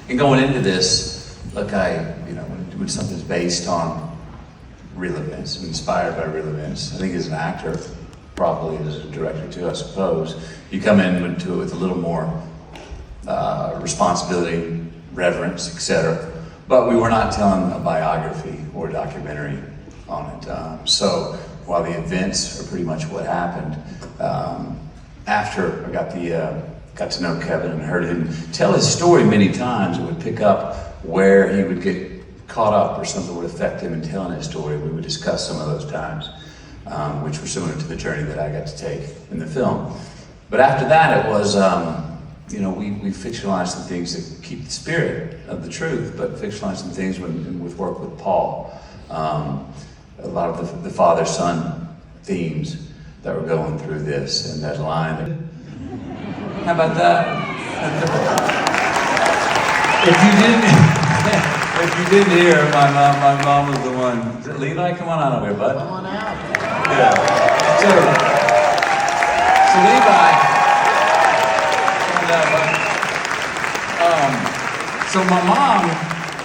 And going into this, look, when something's based on real events, inspired by real events, I think as an actor, probably as a director too, I suppose, you come into it with a little more responsibility, reverence, etc. But we were not telling a biography or a documentary on it. So while the events are pretty much what happened, after I got to know Kevin and heard him tell his story many times, it would pick up where he would get caught up or something would affect him in telling his story. We would discuss some of those times, which were similar to the journey that I got to take in the film. But after that, it was, we fictionalized some things that keep the spirit of the truth, but fictionalized some things with work with Paul. A lot of the father-son themes that were going through this, and that line. How about that? If you didn't hear, my mom was the one. Is it Levi? Come on over here, bud. Come on out. Yeah. So Levi. So my mom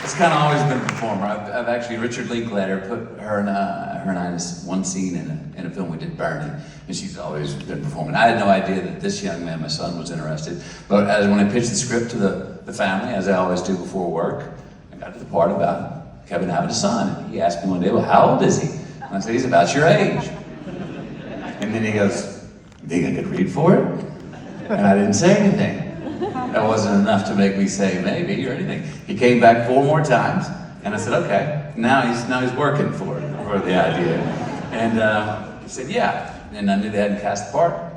has kind of always been a performer. I've actually, Richard Linklater put her and I in one scene in a film we did, Burning, and she's always been performing. I had no idea that this young man, my son, was interested. But when I pitched the script to the family, as I always do before work, I got to the part about Kevin having a son. And he asked me one day, well, how old is he? And I said, he's about your age. And then he goes, you think I could read for it? And I didn't say anything. That wasn't enough to make me say maybe or anything. He came back 4 more times, and I said, okay, now he's working for the idea. And he said, yeah. And I knew they hadn't cast the part.